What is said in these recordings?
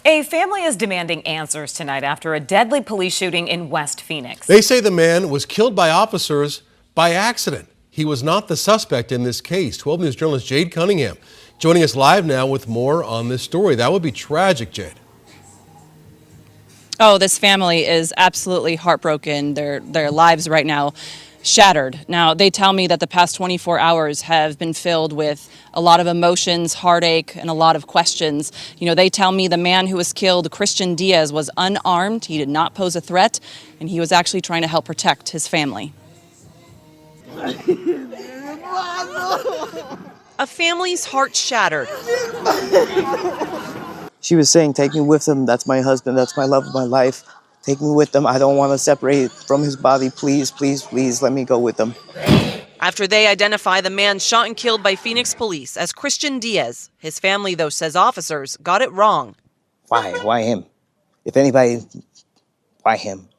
A family is demanding answers tonight after a deadly police shooting in West Phoenix. They say the man was killed by officers by accident. He was not the suspect in this case. 12 News journalist Jade Cunningham joining us live now with more on this story. That would be tragic, Jade. Oh, this family is absolutely heartbroken. Their lives right now shattered. Now, they tell me that the past 24 hours have been filled with a lot of emotions, heartache, and a lot of questions. You know, they tell me the man who was killed, Christian Diaz, was unarmed. He did not pose a threat, and he was actually trying to help protect his family. A family's heart shattered. She was saying, take me with him. That's my husband. That's my love of my life. Take me with them. I don't want to separate from his body. Please, please, please let me go with them. After they identify the man shot and killed by Phoenix police as Christian Diaz, his family, though, says officers got it wrong. Why? Why him? If anybody, why him?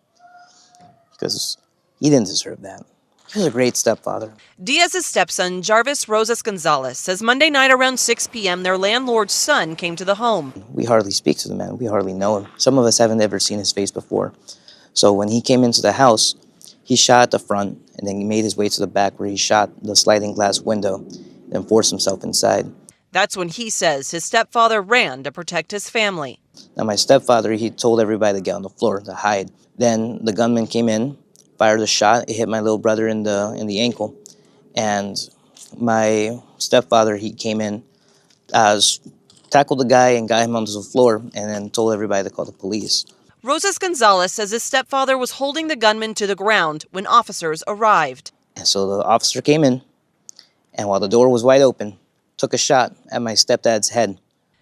Because he didn't deserve that. He was a great stepfather. Diaz's stepson, Jarvis Rosas Gonzalez, says Monday night around 6 p.m. their landlord's son came to the home. We hardly speak to the man. We hardly know him. Some of us haven't ever seen his face before. So when he came into the house, he shot at the front, and then he made his way to the back where he shot the sliding glass window, then forced himself inside. That's when he says his stepfather ran to protect his family. Now my stepfather, he told everybody to get on the floor to hide. Then the gunman came in, fired a shot. It hit my little brother in the ankle, and my stepfather, he came in, tackled the guy and got him onto the floor, and then told everybody to call the police. Rosas Gonzalez says his stepfather was holding the gunman to the ground when officers arrived. And so the officer came in, and while the door was wide open, took a shot at my stepdad's head.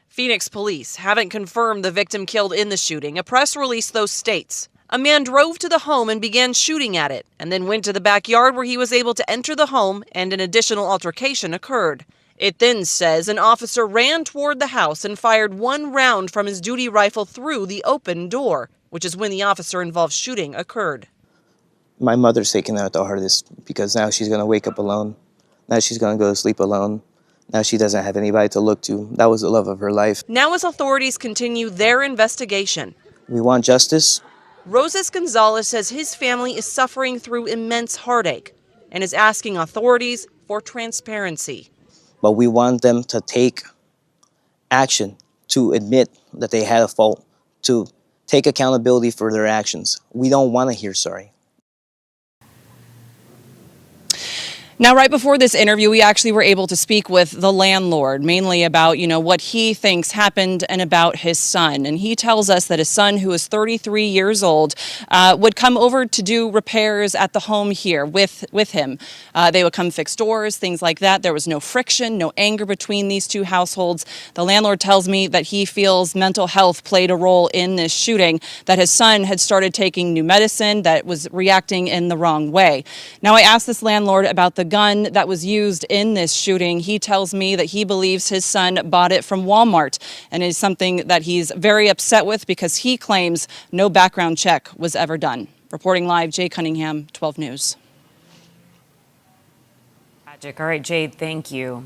Phoenix police haven't confirmed the victim killed in the shooting. A press release, though, states a man drove to the home and began shooting at it, and then went to the backyard where he was able to enter the home, and an additional altercation occurred. It then says an officer ran toward the house and fired one round from his duty rifle through the open door, which is when the officer-involved shooting occurred. My mother's taking that the hardest because now she's going to wake up alone. Now she's going to go to sleep alone. Now she doesn't have anybody to look to. That was the love of her life. Now as authorities continue their investigation, We want justice. Rosas Gonzalez says his family is suffering through immense heartache and is asking authorities for transparency. But we want them to take action, to admit that they had a fault, to take accountability for their actions. We don't want to hear sorry. Now, right before this interview, we actually were able to speak with the landlord, mainly about, what he thinks happened and about his son. And he tells us that his son, who is 33 years old, would come over to do repairs at the home here with him. They would come fix doors, things like that. There was no friction, no anger between these two households. The landlord tells me that he feels mental health played a role in this shooting, that his son had started taking new medicine, that was reacting in the wrong way. Now, I asked this landlord about the gun that was used in this shooting. He tells me that he believes his son bought it from Walmart, and it is something that he's very upset with because he claims no background check was ever done. Reporting live, Jade Cunningham, 12 News. Tragic. All right, Jade, thank you.